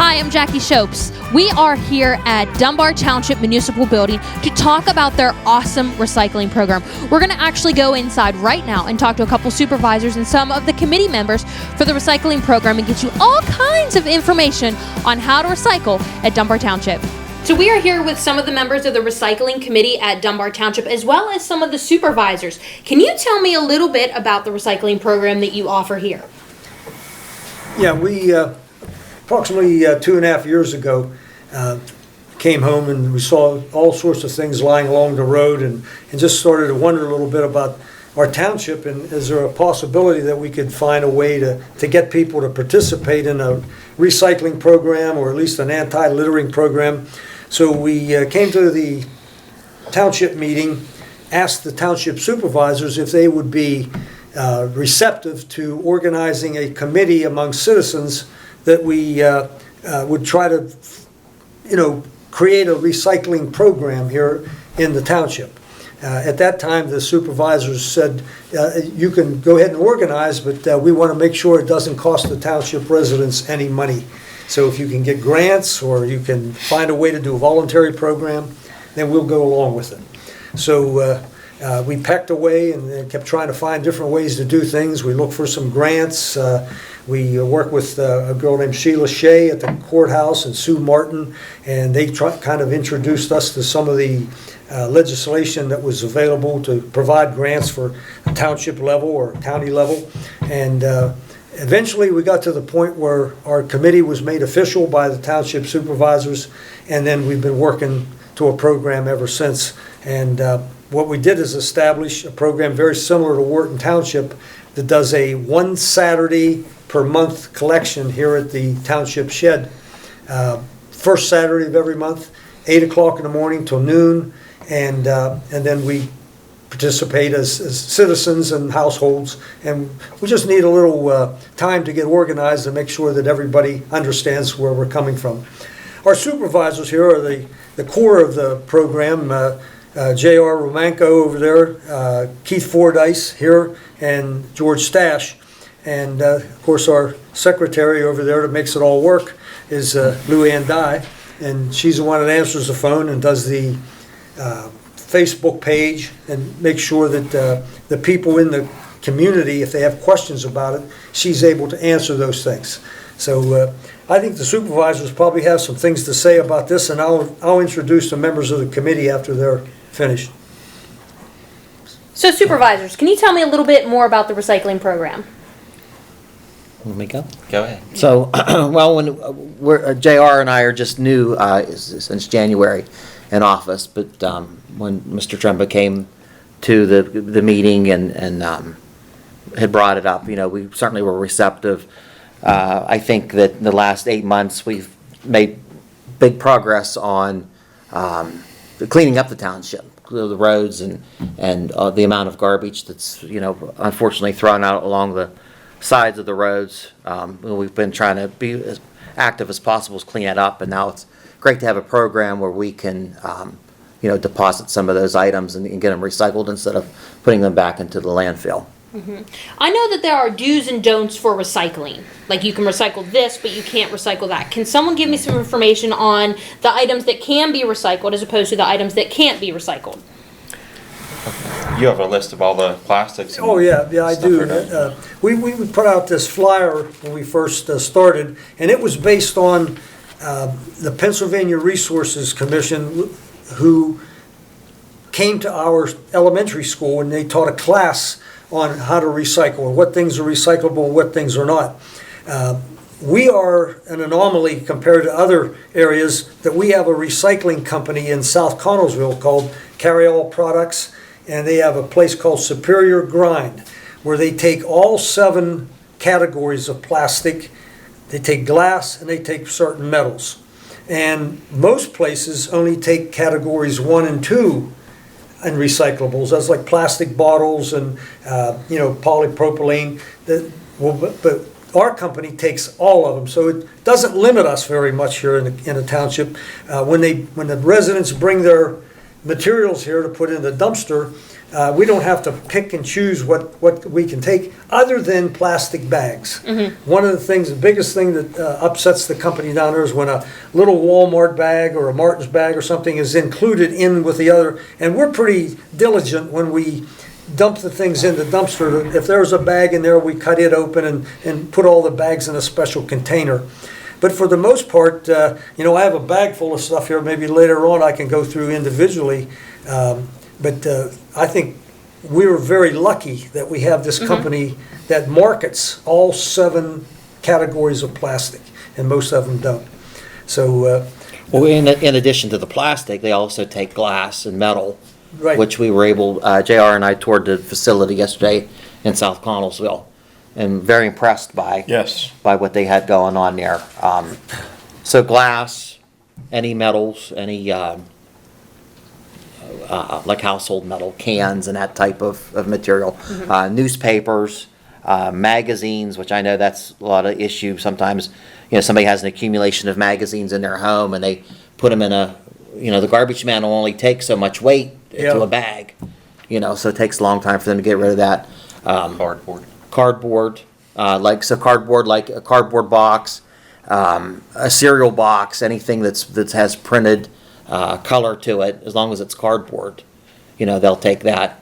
Hi, I'm Jackie Shopes. We are here at Dunbar Township Municipal Building to talk about their awesome recycling program. We're going to actually go inside right now and talk to a couple supervisors and some of the committee members for the recycling program and get you all kinds of information on how to recycle at Dunbar Township. So we are here with some of the members of the recycling committee at Dunbar Township as well as some of the supervisors. Can you tell me a little bit about the recycling program that you offer here? Yeah, we approximately 2.5 years ago came home and we saw all sorts of things lying along the road and just started to wonder a little bit about our township, and is there a possibility that we could find a way to get people to participate in a recycling program or at least an anti-littering program. So we came to the township meeting, asked the township supervisors if they would be receptive to organizing a committee among citizens that we would try to, create a recycling program here in the township. At that time, the supervisors said, you can go ahead and organize, but we want to make sure it doesn't cost the township residents any money. So if you can get grants or you can find a way to do a voluntary program, then we'll go along with it. So we pecked away and kept trying to find different ways to do things. We looked for some grants. We worked with a girl named Sheila Shea at the courthouse and Sue Martin, and they kind of introduced us to some of the legislation that was available to provide grants for a township level or county level. And eventually we got to the point where our committee was made official by the township supervisors, and then we've been working to a program ever since. And what we did is establish a program very similar to Wharton Township that does a 1 Saturday per month collection here at the township shed. First Saturday of every month, 8 o'clock in the morning till noon, and then we participate as citizens and households, and we just need a little time to get organized and make sure that everybody understands where we're coming from. Our supervisors here are the core of the program. J.R. Romanko over there, Keith Fordyce here, and George Stash. And of course our secretary over there that makes it all work is Lou Ann Dye, and she's the one that answers the phone and does the Facebook page and makes sure that the people in the community, if they have questions about it, she's able to answer those things. So I think the supervisors probably have some things to say about this, and I'll introduce the members of the committee after they're finished. So supervisors, can you tell me a little bit more about the recycling program? Let me go. Go ahead. So, well, when JR and I are just new since January in office, but when Mr. Tremba came to the meeting and had brought it up, we certainly were receptive. I think that in the last 8 months we've made big progress on cleaning up the township, the roads and the amount of garbage that's unfortunately thrown out along the sides of the roads. We've been trying to be as active as possible to clean it up, and now it's great to have a program where we can deposit some of those items and get them recycled instead of putting them back into the landfill. Mm-hmm. I know that there are do's and don'ts for recycling. Like you can recycle this, but you can't recycle that. Can someone give me some information on the items that can be recycled as opposed to the items that can't be recycled? You have a list of all the plastics. Oh yeah, I do. We put out this flyer when we first started, and it was based on the Pennsylvania Resources Commission, who came to our elementary school and they taught a class on how to recycle and what things are recyclable and what things are not. We are an anomaly compared to other areas that we have a recycling company in South Connellsville called Carry All Products, and they have a place called Superior Grind where they take all 7 categories of plastic. They take glass and they take certain metals. And most places only take categories 1 and 2 and recyclables. That's like plastic bottles and polypropylene. But our company takes all of them, so it doesn't limit us very much here in the township. When the residents bring their materials here to put in the dumpster, we don't have to pick and choose what we can take other than plastic bags. One of the things, the biggest thing that upsets the company down there is when a little Walmart bag or a Martin's bag or something is included in with the other. And we're pretty diligent when we dump the things in the dumpster. If there's a bag in there, we cut it open and put all the bags in a special container. But for the most part, I have a bag full of stuff here. Maybe later on I can go through individually. But I think we're very lucky that we have this company that markets all 7 categories of plastic, and most of them don't. So, Well, in addition to the plastic, they also take glass and metal, right. which we were able, JR and I toured the facility yesterday in South Connellsville, and very impressed by what they had going on there. So glass, any metals, any like household metal, cans and that type of material, newspapers, magazines, which I know that's a lot of issue sometimes. Somebody has an accumulation of magazines in their home and they put them in the garbage man will only take so much weight to a bag, so it takes a long time for them to get rid of that. Cardboard, like a cardboard box, a cereal box, anything that has printed color to it, as long as it's cardboard, they'll take that.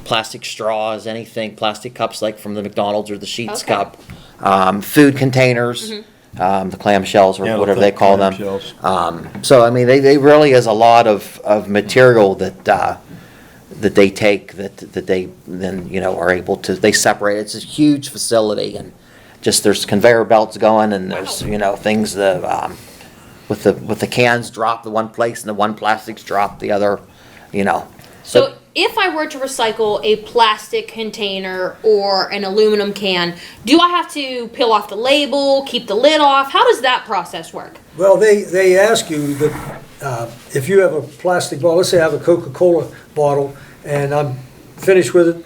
Plastic straws, anything, plastic cups like from the McDonald's or the Sheetz cup, food containers, the clamshells or whatever they call them. So I mean, they really is a lot of material that they take that they then are able to separate. It's a huge facility, and just there's conveyor belts going, and there's things that with the cans drop the one place and the one plastics drop the other, So if I were to recycle a plastic container or an aluminum can, do I have to peel off the label, keep the lid off? How does that process work? Well, they ask you that if you have a plastic bottle, let's say I have a Coca-Cola bottle and I'm finished with it,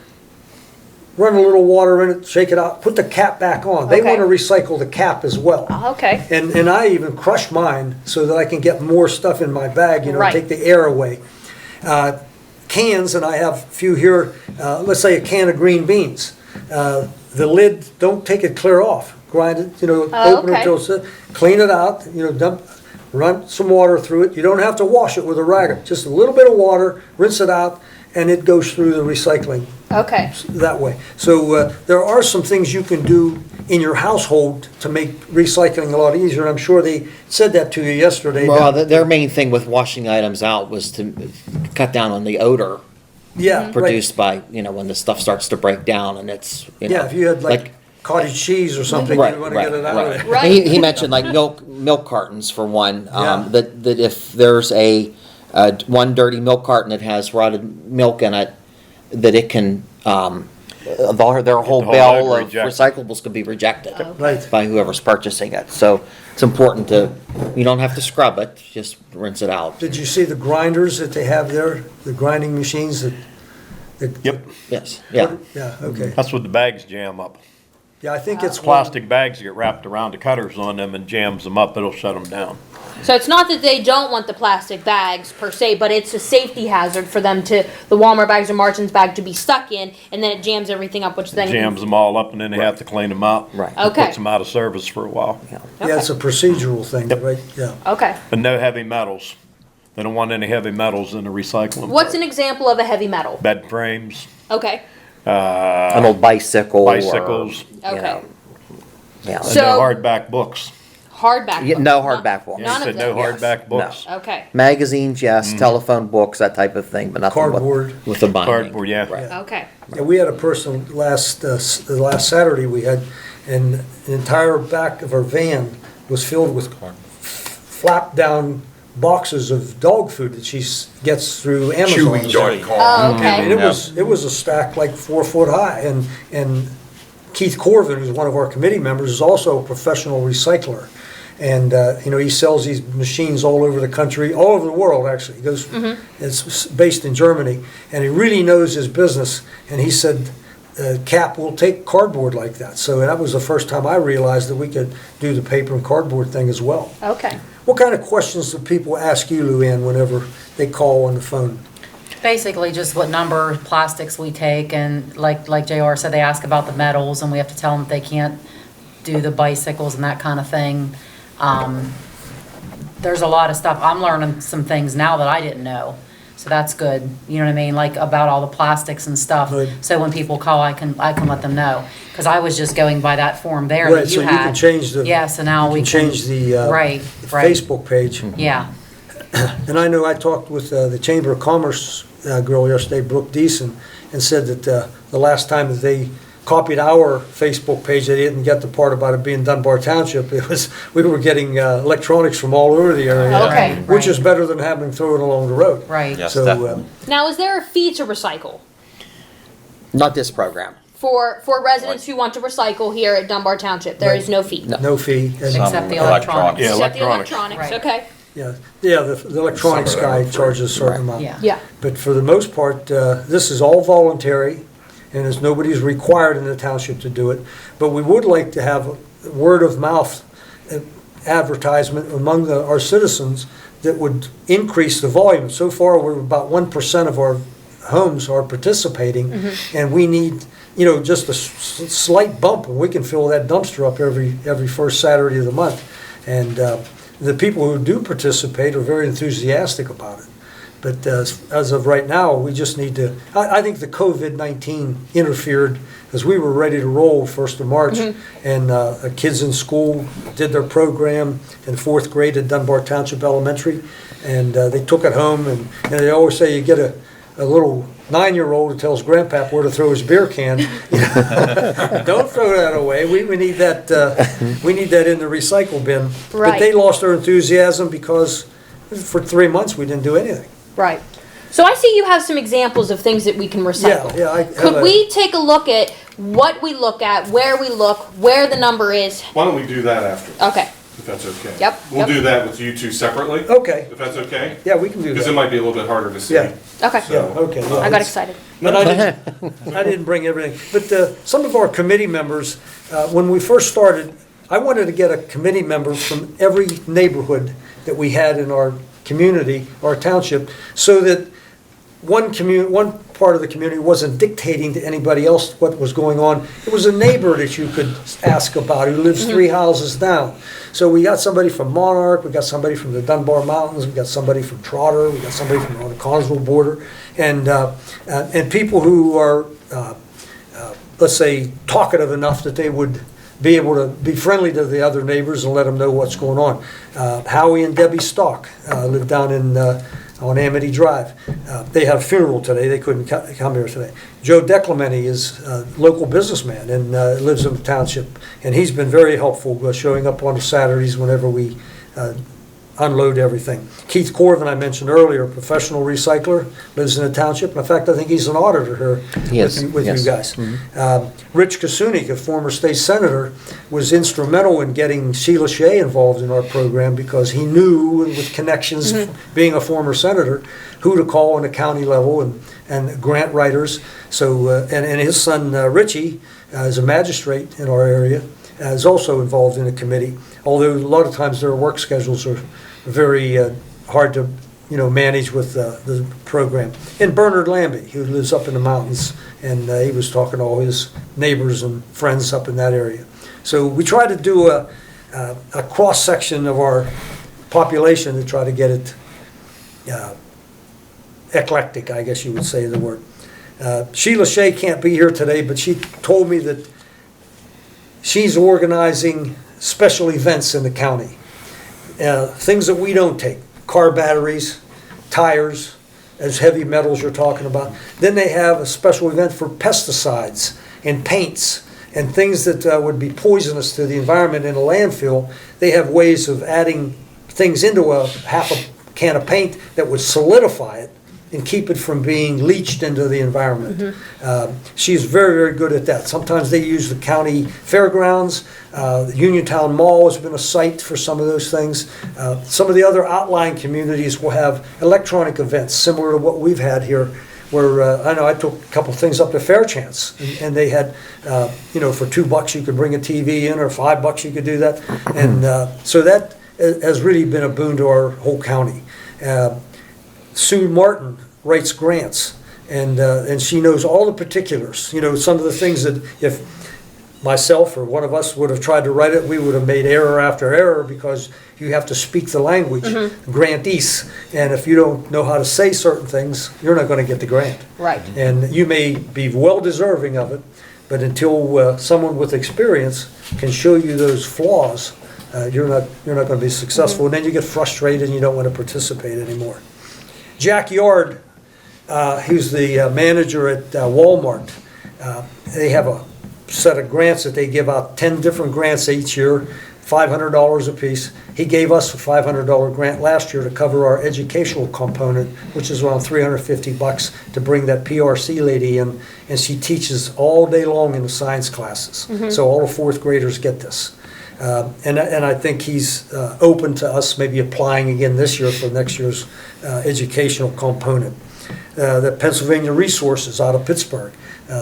run a little water in it, shake it out, put the cap back on. They want to recycle the cap as well. Okay. And I even crush mine so that I can get more stuff in my bag, take the air away. Cans, and I have a few here, let's say a can of green beans. The lid, don't take it clear off. Grind it, open it till it's, clean it out, run some water through it. You don't have to wash it with a rag, just a little bit of water, rinse it out, and it goes through the recycling. Okay. That way. So there are some things you can do in your household to make recycling a lot easier. And I'm sure they said that to you yesterday. Well, their main thing with washing items out was to cut down on the odor produced by, when the stuff starts to break down and it's, if you had like cottage cheese or something, right, you want to get it out of it. Right. He mentioned like milk cartons for one, that if there's one dirty milk carton that has rotted milk in it, that it can, their whole bale of recyclables could be rejected by whoever's purchasing it. So it's important you don't have to scrub it, just rinse it out. Did you see the grinders that they have there, the grinding machines that? Yep. Yes, yeah. Yeah, okay. That's what the bags jam up. Yeah, I think it's Plastic bags get wrapped around the cutters on them and jams them up. It'll shut them down. So it's not that they don't want the plastic bags per se, but it's a safety hazard for them the Walmart bags or Martin's bag to be stuck in, and then it jams everything up, which then Jams them all up, and then they have to clean them out. Right. Okay. Puts them out of service for a while. Yeah, it's a procedural thing, right? Yeah. Okay. But no heavy metals. They don't want any heavy metals in the recycling. What's an example of a heavy metal? Bed frames, Okay. An old bicycle. bicycles, Okay. Yeah. and So- no hardback books. Hardback. Yeah, no hardback books. None Said of no them. hardback books. Okay. Magazines, yes. Telephone books, that type of thing, but nothing Cardboard. with the binding. Cardboard, yeah. Right. Okay. Yeah, we had a person the last Saturday we had, and the entire back of our van was filled with flap down boxes of dog food that she gets through Amazon. Oh, okay. And it was a stack like 4 foot high, and Keith Corvin, who's one of our committee members, is also a professional recycler. And, he sells these machines all over the country, all over the world, actually. He goes, it's based in Germany, and he really knows his business. And he said, Cap will take cardboard like that. So that was the first time I realized that we could do the paper and cardboard thing as well. Okay. What kind of questions do people ask you, Luann, whenever they call on the phone? Basically, just what number of plastics we take, and like JR said, they ask about the metals, and we have to tell them that they can't do the bicycles and that kind of thing. There's a lot of stuff. I'm learning some things now that I didn't know, so that's good. You know what I mean? Like about all the plastics and stuff. Right. So when people call, I can let them know, because I was just going by that form there Right, that so you you had. can change the. Yeah, so now you we can change the right. Facebook page. Yeah. And I know I talked with the Chamber of Commerce girl yesterday, Brooke Deason, and said that the last time that they copied our Facebook page, they didn't get the part about it being Dunbar Township. It was, we were getting electronics from all over the area. Okay. Which is Right. better than having to throw it along the road. Right. Yes, So, definitely. Now, is there a fee to recycle Not this program. for residents who want to recycle here at Dunbar Township? There is no fee. no fee. And, Except the Some electronics. Yeah, Except the electronics. electronics, Right. okay. yeah, the electronics guy charges a certain amount. Yeah. Yeah. But for the most part, this is all voluntary, and there's nobody's required in the township to do it. But we would like to have word of mouth advertisement among our citizens that would increase the volume. So far, we're about 1% of our homes are participating, and we need, just a slight bump, and we can fill that dumpster up every first Saturday of the month. And the people who do participate are very enthusiastic about it. But as of right now, we just need to, I think the COVID-19 interfered, because we were ready to roll 1st of March, and kids in school did their program in 4th grade at Dunbar Township Elementary, and they took it home, and they always say you get a little 9-year-old who tells grandpap where to throw his beer can. Don't throw that away. We need that. We need that in the recycle bin. But Right. they lost their enthusiasm because for 3 months we didn't do anything. Right. So I see you have some examples of things that we can recycle. Yeah, I have Could we take a look at what we look at, where we look, where the number is? Why don't we do that after, Okay. if that's okay? Yep, We'll yep. do that with you two separately, Okay. if that's okay? Yeah, we can do Because it that. might be a little bit harder to see. Yeah. Okay. Yeah. Okay. well, I got it's- excited. But I didn't bring everything. But some of our committee members, when we first started, I wanted to get a committee member from every neighborhood that we had in our community, our township, so that one part of the community wasn't dictating to anybody else what was going on. It was a neighbor that you could ask about who lives 3 houses down. So we got somebody from Monarch, we got somebody from the Dunbar Mountains, we got somebody from Trotter, we got somebody from on the Connersville border, and people who are, let's say, talkative enough that they would be able to be friendly to the other neighbors and let them know what's going on. Howie and Debbie Stock live down on Amity Drive. They had a funeral today. They couldn't come here today. Joe Declemeny is a local businessman and lives in the township, and he's been very helpful showing up on the Saturdays whenever we unload everything. Keith Corvin, I mentioned earlier, professional recycler, lives in the township. In fact, I think he's an auditor here He is, with yes. you guys. Rich Kasunik, a former state senator, was instrumental in getting Sheila Shea involved in our program because he knew, with connections, being a former senator, who to call on the county level and grant writers. So, and his son Richie is a magistrate in our area, is also involved in the committee, although a lot of times their work schedules are very hard to manage with the program. And Bernard Lambie, who lives up in the mountains, and he was talking to all his neighbors and friends up in that area. So we try to do a cross-section of our population to try to get it eclectic, I guess you would say the word. Sheila Shea can't be here today, but she told me that she's organizing special events in the county. Things that we don't take, car batteries, tires, as heavy metals you're talking about. Then they have a special event for pesticides and paints and things that would be poisonous to the environment in a landfill. They have ways of adding things into a half a can of paint that would solidify it and keep it from being leached into the environment. She's very, very good at that. Sometimes they use the county fairgrounds. The Uniontown Mall has been a site for some of those things. Some of the other outlying communities will have electronic events similar to what we've had here, where I know I took a couple things up to Fairchance, and they had, for $2 you could bring a TV in, or $5 you could do that. And so that has really been a boon to our whole county. Sue Martin writes grants, and she knows all the particulars. You know, some of the things that if myself or one of us would have tried to write it, we would have made error after error because you have to speak the language, grantees, and if you don't know how to say certain things, you're not going to get the grant. Right. And you may be well deserving of it, but until someone with experience can show you those flaws, you're not going to be successful, and then you get frustrated and you don't want to participate anymore. Jack Yard, who's the manager at Walmart. They have a set of grants that they give out, 10 different grants each year, $500 a piece. He gave us a $500 grant last year to cover our educational component, which is around $350 to bring that PRC lady in, and she teaches all day long in the science classes. So all the fourth graders get this. And I think he's open to us maybe applying again this year for next year's educational component. The Pennsylvania Resources out of Pittsburgh,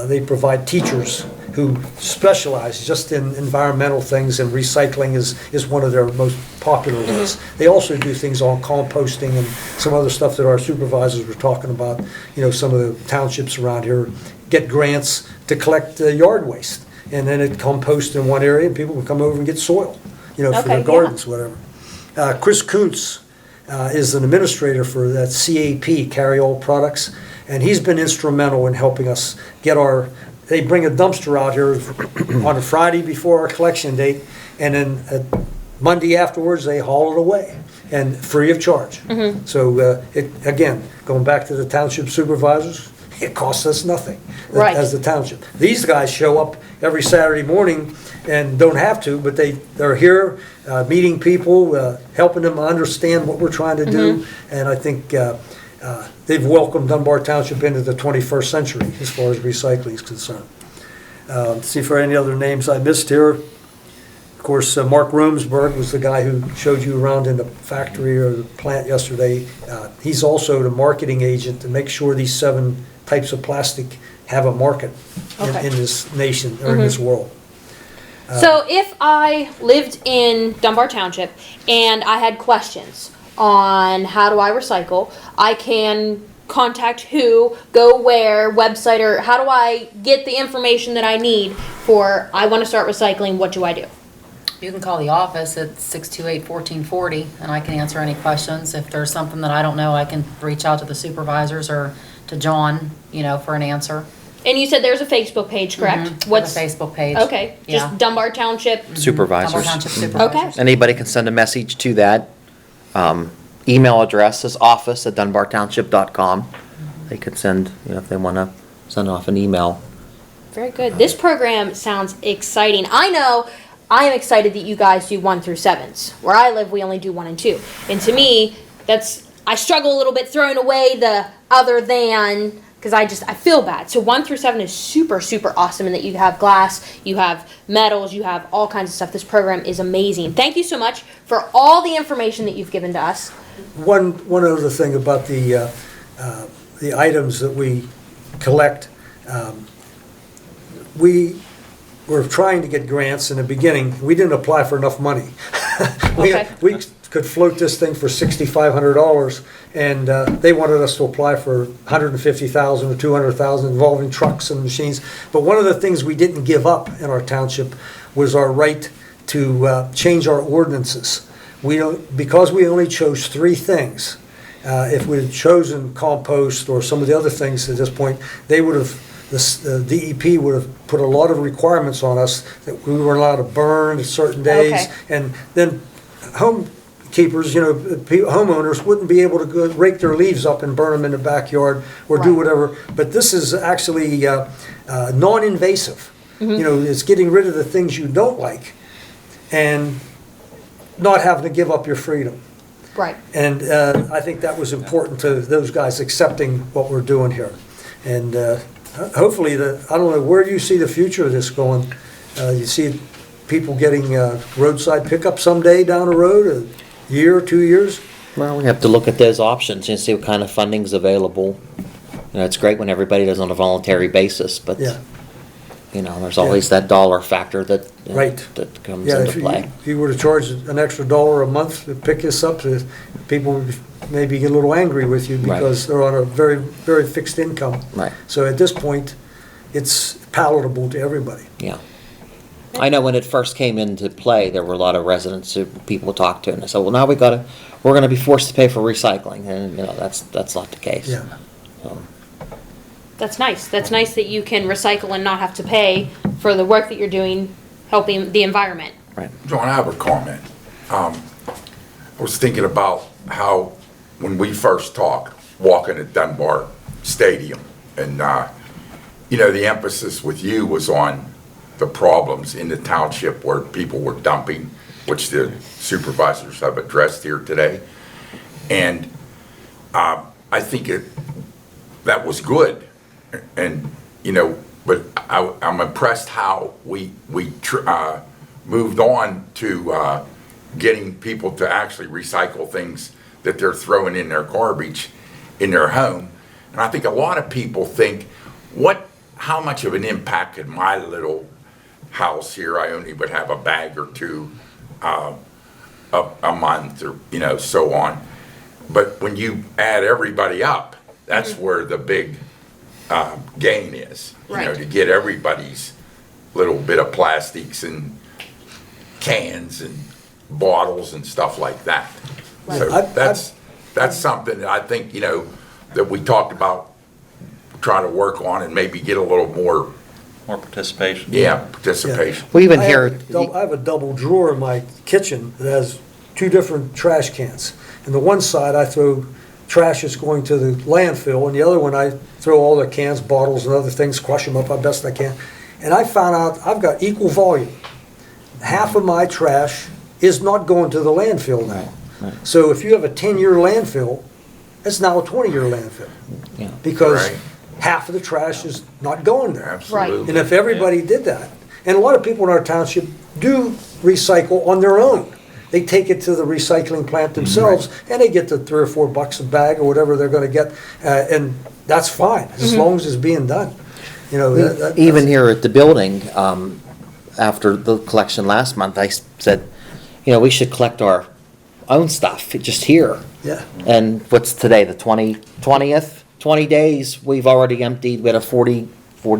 they provide teachers who specialize just in environmental things, and recycling is one of their most popular ones. They also do things on composting and some other stuff that our supervisors were talking about. You know, some of the townships around here get grants to collect yard waste, and then it composts in one area, and people can come over and get soil, you know, for their gardens, whatever. Chris Kuntz is an administrator for that CAP, Carry All Products, and he's been instrumental in helping us get they bring a dumpster out here on a Friday before our collection date, and then Monday afterwards, they haul it away, and free of charge. So, again, going back to the township supervisors, it costs us nothing as the township. These guys show up every Saturday morning and don't have to, but they're here meeting people, helping them understand what we're trying to do, and I think they've welcomed Dunbar Township into the 21st century as far as recycling is concerned. Let's see for any other names I missed here. Of course, Mark Romsberg was the guy who showed you around in the factory or the plant yesterday. He's also the marketing agent to make sure these 7 types of plastic have a market in this nation or in this world. So if I lived in Dunbar Township and I had questions on how do I recycle, I can contact who, go where, website, or how do I get the information that I need for I want to start recycling, what do I do? You can call the office at 628-1440, and I can answer any questions. If there's something that I don't know, I can reach out to the supervisors or to John, you know, for an answer. And you said there's a Facebook page, correct? What's the Facebook page? Okay, Yeah. just Dunbar Township. Supervisors. Dunbar Township Supervisors. Anybody can send a message to that. Email address is office@dunbartownship.com. They could send, you know, if they want to send off an email. Very good. This program sounds exciting. I know I am excited that you guys do 1 through 7s. Where I live, we only do 1 and 2. And to me, I struggle a little bit throwing away the other than, because I feel bad. So 1 through 7 is super, super awesome in that you have glass, you have metals, you have all kinds of stuff. This program is amazing. Thank you so much for all the information that you've given to us. One other thing about the items that we collect, we were trying to get grants in the beginning. We didn't apply for enough money. We could float this thing for $6,500, and they wanted us to apply for $150,000 or $200,000 involving trucks and machines. But one of the things we didn't give up in our township was our right to change our ordinances. Because we only chose 3 things. If we had chosen compost or some of the other things at this point, they would have. The DEP would have put a lot of requirements on us that we were allowed to burn at certain days, and then homekeepers, you know, homeowners wouldn't be able to go rake their leaves up and burn them in the backyard or do whatever. But this is actually non-invasive. You know, it's getting rid of the things you don't like, and not having to give up your freedom. Right. And I think that was important to those guys accepting what we're doing here. And hopefully, I don't know, where do you see the future of this going? You see people getting roadside pickup someday down the road, a year or 2 years? Well, we have to look at those options and see what kind of funding's available. You know, it's great when everybody does on a voluntary basis, but Yeah. You know, there's always that dollar factor that, Right. that comes Yeah, into play. if you were to charge an extra $1 a month to pick this up, people would maybe get a little angry with you Right. because they're on a very, very fixed income. Right. So at this point, it's palatable to everybody. Yeah. I know when it first came into play, there were a lot of residents who people talked to, and they said, well, now we're gonna be forced to pay for recycling, and, you know, that's not the case. Yeah. So, That's nice. That's nice that you can recycle and not have to pay for the work that you're doing, helping the environment. right. John, I have a comment. I was thinking about how, when we first talked, walking at Dunbar Stadium, and, you know, the emphasis with you was on the problems in the township where people were dumping, which the supervisors have addressed here today. And I think that was good. And, you know, but I'm impressed how we moved on to getting people to actually recycle things that they're throwing in their garbage in their home. And I think a lot of people think, how much of an impact could my little house here, I only would have a bag or two a month, or, you know, so on. But when you add everybody up, that's where the big gain is, you know, Right. to get everybody's little bit of plastics and cans and bottles and stuff like that. So that's something that I think, you know, that we talked about trying to work on and maybe get a little more, More participation. participation. We even I hear, have a double drawer in my kitchen that has 2 different trash cans. And the one side, I throw trash that's going to the landfill, and the other one, I throw all the cans, bottles, and other things, crush them up as best I can. And I found out I've got equal volume. Half of my trash is not going to the landfill now. So if you have a 10-year landfill, it's now a 20-year landfill. Yeah. Because Right. half of the trash is not going there. Absolutely. And if everybody did that, and a lot of people in our township do recycle on their own. They take it to the recycling plant themselves, and they get the $3 or $4 a bag or whatever they're gonna get, and that's fine, as long as it's being done. You know, even here at the building, after the collection last month, I said, you know, we should collect our own stuff just here. Yeah, And what's today, the 20th? 20 days, we've already emptied, we had a 40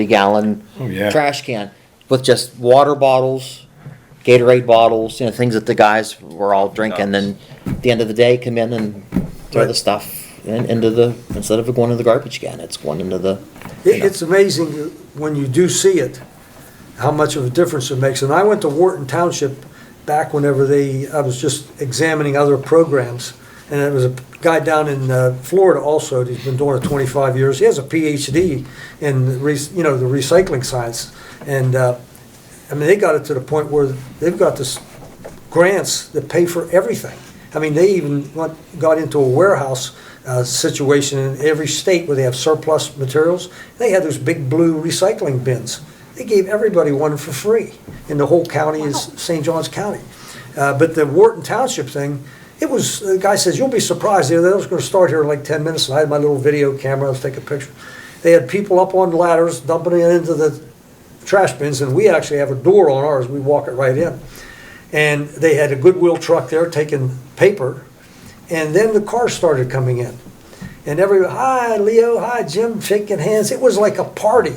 gallon Oh, yeah. trash can with just water bottles, Gatorade bottles, you know, things that the guys were all drinking. And at the end of the day, come in and throw the Right. stuff into the, instead of it going in the garbage can, it's going into the, it's amazing when you do see it, how much of a difference it makes. And I went to Wharton Township back whenever I was just examining other programs, and there was a guy down in Florida also, he's been doing it 25 years. He has a PhD in, the recycling science. And, I mean, they got it to the point where they've got this grants that pay for everything. I mean, they even got into a warehouse situation in every state where they have surplus materials. They had those big blue recycling bins. They gave everybody one for free, and the whole county is St. Johns County. But the Wharton Township thing, the guy says, you'll be surprised. They was going to start here in like 10 minutes, and I had my little video camera, I was taking a picture. They had people up on ladders dumping it into the trash bins, and we actually have a door on ours, we walk it right in. And they had a Goodwill truck there taking paper, and then the cars started coming in. And everybody, hi Leo, hi Jim, shaking hands. It was like a party.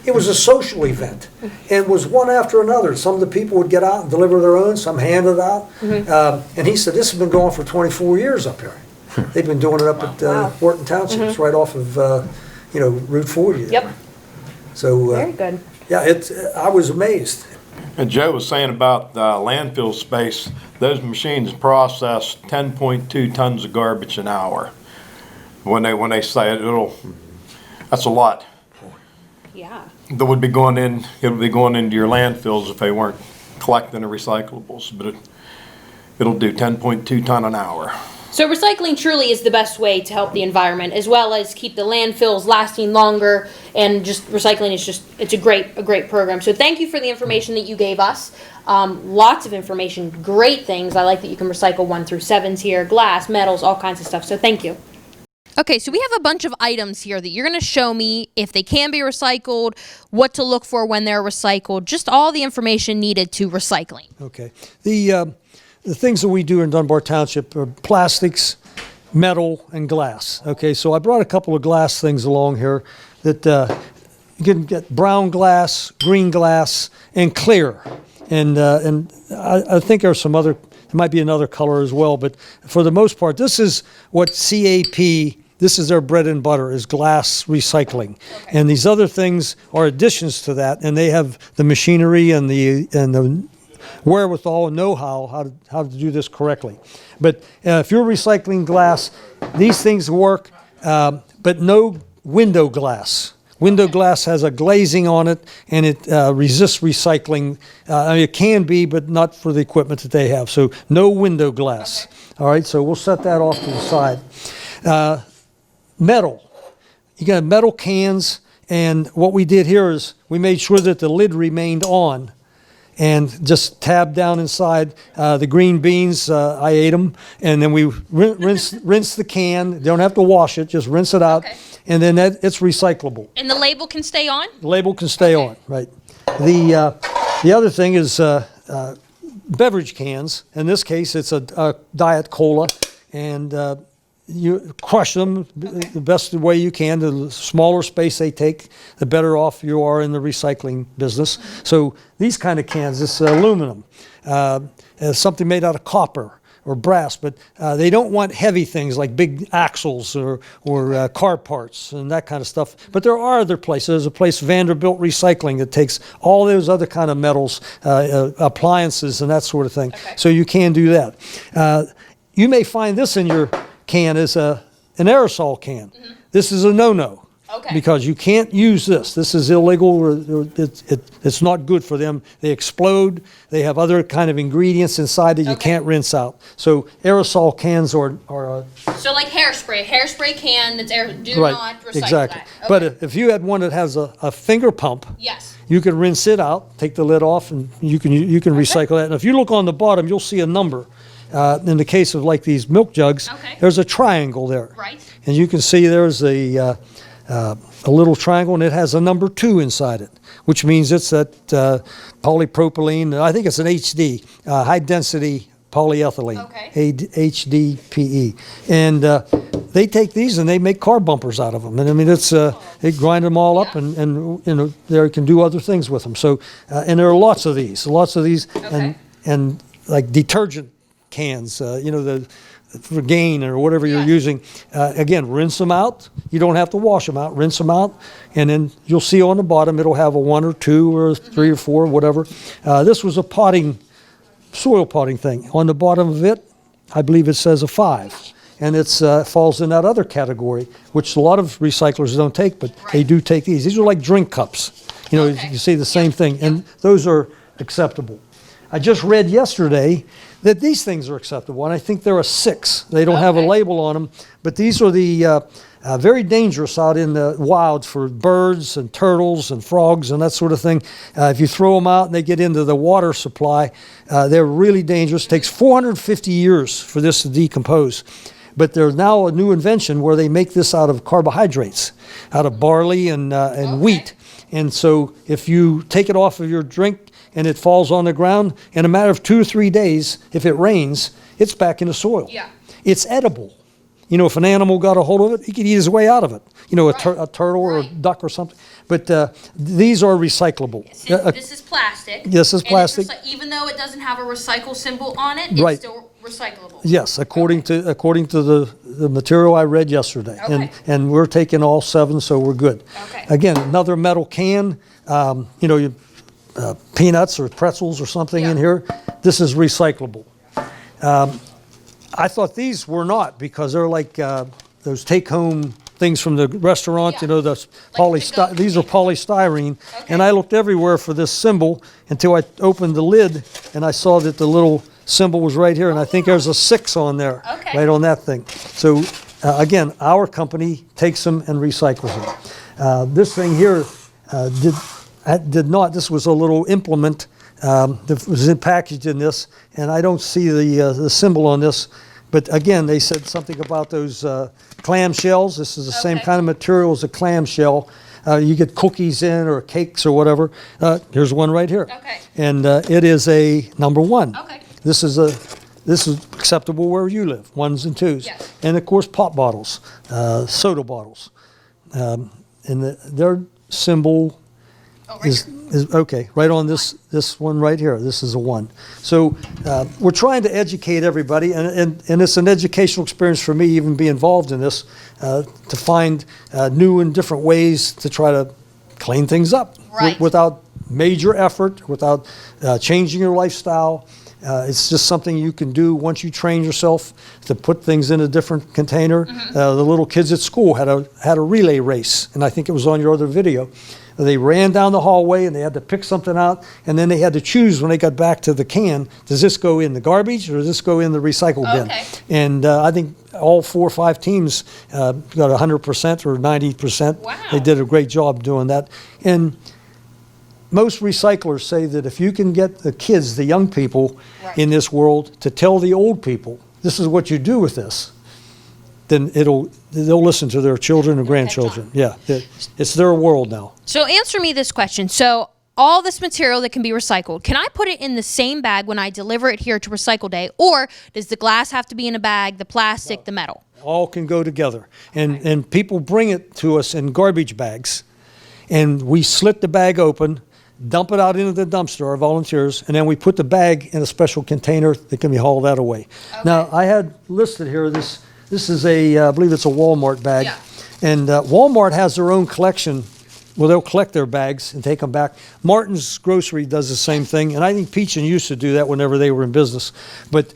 It was a social event. And it was one after another. Some of the people would get out and deliver their own, some handed out. And he said, this has been going on for 24 years up here. They've been doing it up at Wharton Township. It's right off of, Route 40. Yep. So, Very good. yeah, I was amazed. And Joe was saying about landfill space, those machines process 10.2 tons of garbage an hour. When they say that's a lot. Yeah. That would be going in, it would be going into your landfills if they weren't collecting the recyclables, but it'll do 10.2 ton an hour. So recycling truly is the best way to help the environment, as well as keep the landfills lasting longer. And just recycling is it's a great program. So thank you for the information that you gave us. Lots of information, great things. I like that you can recycle 1 through 7s here, glass, metals, all kinds of stuff. So thank you. Okay, so we have a bunch of items here that you're going to show me if they can be recycled, what to look for when they're recycled, just all the information needed to recycling. Okay. The things that we do in Dunbar Township are plastics, metal, and glass. Okay, so I brought a couple of glass things along here that you can get brown glass, green glass, and clear. And I think there's some other, there might be another color as well, but for the most part, this is what CAP, this is their bread and butter, is glass recycling. Okay. And these other things are additions to that, and they have the machinery and the wherewithal and know-how how to do this correctly. But if you're recycling glass, these things work, but no window glass. Window glass has a glazing on it, and it resists recycling. I mean, it can be, but not for the equipment that they have. So no window glass. Okay. All right, so we'll set that off to the side. Metal. You got metal cans, and what we did here is we made sure that the lid remained on, and just tabbed down inside. The green beans, I ate them, and then we rinse the can. You don't have to wash it, just rinse it out. Okay. And then it's recyclable. And the label can stay on? The label can stay on, right. The other thing is beverage cans. In this case, it's a diet cola, and you crush them the best way you can. The smaller space they take, the better off you are in the recycling business. So these kind of cans, this aluminum, something made out of copper or brass, but they don't want heavy things like big axles or car parts and that kind of stuff. But there are other places. There's a place, Vanderbilt Recycling, that takes all those other kind of metals, appliances and that sort of thing. Okay. So you can do that. You may find this in your can is an aerosol can. Mm-hmm. This is a no-no. Okay. Because you can't use this. This is illegal. It's not good for them. They explode. They have other kind of ingredients inside that you can't rinse out. So aerosol cans are so like hairspray can that's do right, not recycle exactly. that. Okay. But if you had one that has a finger pump, yes, you can rinse it out, take the lid off, and you can recycle that. And if you look on the bottom, you'll see a number. In the case of like these milk jugs, there's a triangle there. Right. And you can see there's a little triangle, and it has a number 2 inside it, which means it's that polypropylene. I think it's an HD, high density polyethylene, HDPE. And they take these and they make car bumpers out of them. And I mean, it's they grind them all up, and you know, they can do other things with them. So and there are lots of these, and like detergent cans, you know, for Gain or whatever you're using. Again, rinse them out. You don't have to wash them out. Rinse them out, and then you'll see on the bottom it'll have a 1 or 2 or 3 or 4, whatever. This was a soil potting thing. On the bottom of it, I believe it says a 5, and it falls in that other category, which a lot of recyclers don't take, but they do take these. These are like drink cups. You know, you see the same thing, and those are acceptable. I just read yesterday that these things are acceptable, and I think they're a 6. They don't have a label on them, but these are the very dangerous out in the wilds for birds and turtles and frogs and that sort of thing. If you throw them out and they get into the water supply, they're really dangerous. It takes 450 years for this to decompose. But there's now a new invention where they make this out of carbohydrates, out of barley and wheat. And so if you take it off of your drink and it falls on the ground, in a matter of 2 or 3 days, if it rains, it's back in the soil. Yeah. It's edible. You know, if an animal got a hold of it, he could eat his way out of it. You know, a turtle or a duck or something. But these are recyclable. This is plastic. This is plastic. Even though it doesn't have a recycle symbol on it, it's still recyclable. Yes, according to the material I read yesterday. And we're taking all 7, so we're good. Again, another metal can. You know, peanuts or pretzels or something in here. This is recyclable. I thought these were not, because they're like those take-home things from the restaurant. You know, these are polystyrene. And I looked everywhere for this symbol until I opened the lid and I saw that the little symbol was right here, and I think there's a 6 on there, right on that thing. So again, our company takes them and recycles them. This thing here did not. This was a little implement that was packaged in this, and I don't see the symbol on this, But again, they said something about those clam shells. This is the same Okay. kind of material as a clam shell. You get cookies in or cakes or whatever. Here's one right here. Okay. And it is a number 1. Okay. This is acceptable where you live, 1s and 2s. Yes. And of course, pop bottles, soda bottles. And their symbol is okay, right on this one right here. This is a 1. So we're trying to educate everybody, and it's an educational experience for me, even be involved in this, to find new and different ways to try to clean things up Right. without major effort, without changing your lifestyle. It's just something you can do once you train yourself to put things in a different container. The little kids at school had a relay race, and I think it was on your other video. They ran down the hallway and they had to pick something out, and then they had to choose when they got back to the can, does this go in the garbage or does this go in the recycle bin? Okay. And I think all 4 or 5 teams got 100% or 90%. Wow. They did a great job doing that. And most recyclers say that if you can get the kids, the young people Right. in this world to tell the old people, this is what you do with this, then they'll listen to their children and grandchildren. Yeah, it's their world now. So answer me this question. So all this material that can be recycled, can I put it in the same bag when I deliver it here to Recycle Day? Or does the glass have to be in a bag, the plastic, the metal? All can go together. And people bring it to us in garbage bags, and we slit the bag open, dump it out into the dumpster, our volunteers, and then we put the bag in a special container that can be hauled out away. Now, I had listed here, this is I believe it's a Walmart bag. Yeah. And Walmart has their own collection. Well, they'll collect their bags and take them back. Martin's Grocery does the same thing, and I think Peach used to do that whenever they were in business. But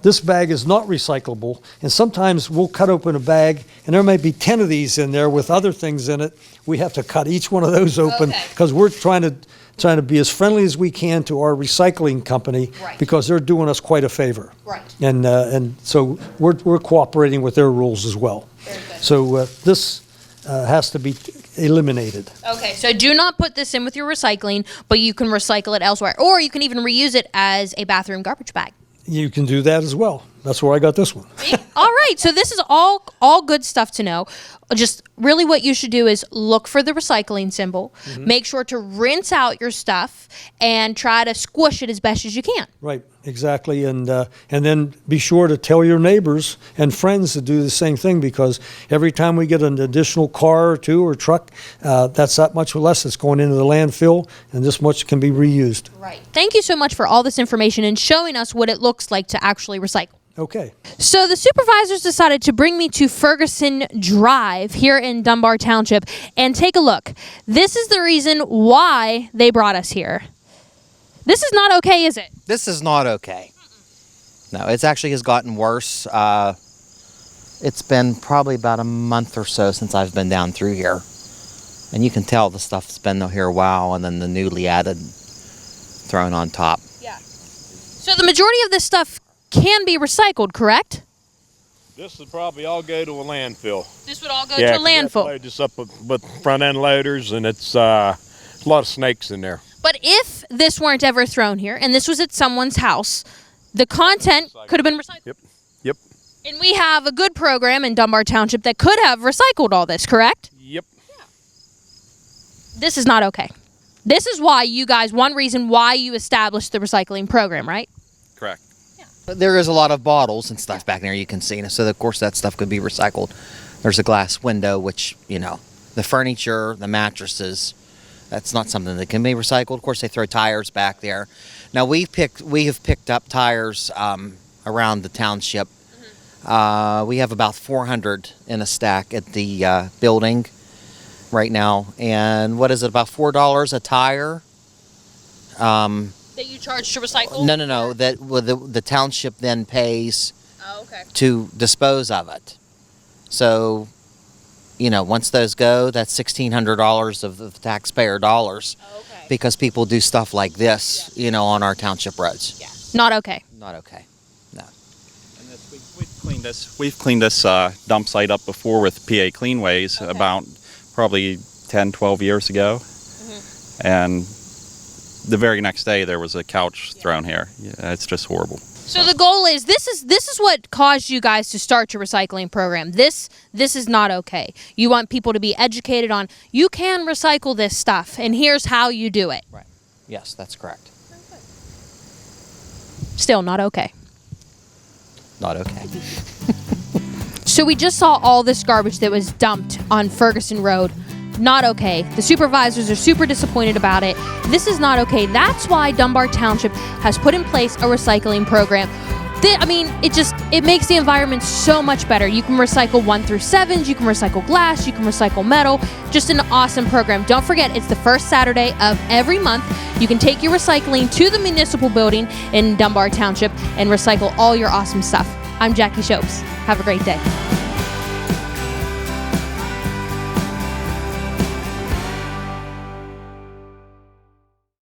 this bag is not recyclable, and sometimes we'll cut open a bag, and there might be 10 of these in there with other things in it. We have to cut each one of those open Okay. because we're trying to be as friendly as we can to our recycling company, Right. because they're doing us quite a favor. Right. And so we're cooperating with their rules as well. Very good. So this has to be eliminated. Okay, so do not put this in with your recycling, but you can recycle it elsewhere. Or you can even reuse it as a bathroom garbage bag. You can do that as well. That's where I got this one. All right, so this is all good stuff to know. Just really what you should do is look for the recycling symbol, make sure to rinse out your stuff, and try to squish it as best as you can. Right, exactly. And then be sure to tell your neighbors and friends to do the same thing, because every time we get an additional car or 2 or truck, that's that much less that's going into the landfill, and this much can be reused. Right. Thank you so much for all this information and showing us what it looks like to actually recycle. Okay. So the supervisors decided to bring me to Ferguson Drive here in Dunbar Township and take a look. This is the reason why they brought us here. This is not okay, is it? This is not okay. No, it actually has gotten worse. It's been probably about a month or so since I've been down through here. And you can tell the stuff's been here a while, and then the newly added thrown on top. Yeah. So the majority of this stuff can be recycled, correct? This would probably all go to a landfill. This would all go to a 'cause we have to landfill. load this up with front end loaders, and it's a lot of snakes in there. But if this weren't ever thrown here and this was at someone's house, the content could have been recycled. Yep. And we have a good program in Dunbar Township that could have recycled all this, correct? Yep. This is not okay. This is why you guys, one reason why you established the recycling program, right? Correct. But there is a lot of bottles and stuff back there you can see. So, of course, that stuff could be recycled. There's a glass window, which, the furniture, the mattresses, that's not something that can be recycled. Of course, they throw tires back there. Now, we have picked up tires around the township. We have about 400 in a stack at the building right now. And what is it, about $4 a tire? That you charge to recycle? No. That the township then pays Oh, okay. to dispose of it. So, once those go, that's $1,600 of the taxpayer dollars, Okay. because people do stuff like this, on our township roads. Yeah. Not okay. Not okay. No. And we've cleaned this dump site up before with PA Cleanways about probably 10, 12 years ago. And the very next day there was a couch thrown here. Yeah, it's just horrible. So the goal is this is what caused you guys to start your recycling program. This is not okay. You want people to be educated on you can recycle this stuff and here's how you do it. Right. Yes, that's correct. Still not okay. Not okay. So we just saw all this garbage that was dumped on Ferguson Road. Not okay. The supervisors are super disappointed about it. This is not okay. That's why Dunbar Township has put in place a recycling program. It makes the environment so much better. You can recycle 1 through 7s, you can recycle glass, you can recycle metal. Just an awesome program. Don't forget, it's the first Saturday of every month. You can take your recycling to the municipal building in Dunbar Township and recycle all your awesome stuff. I'm Jackie Shopes. Have a great day.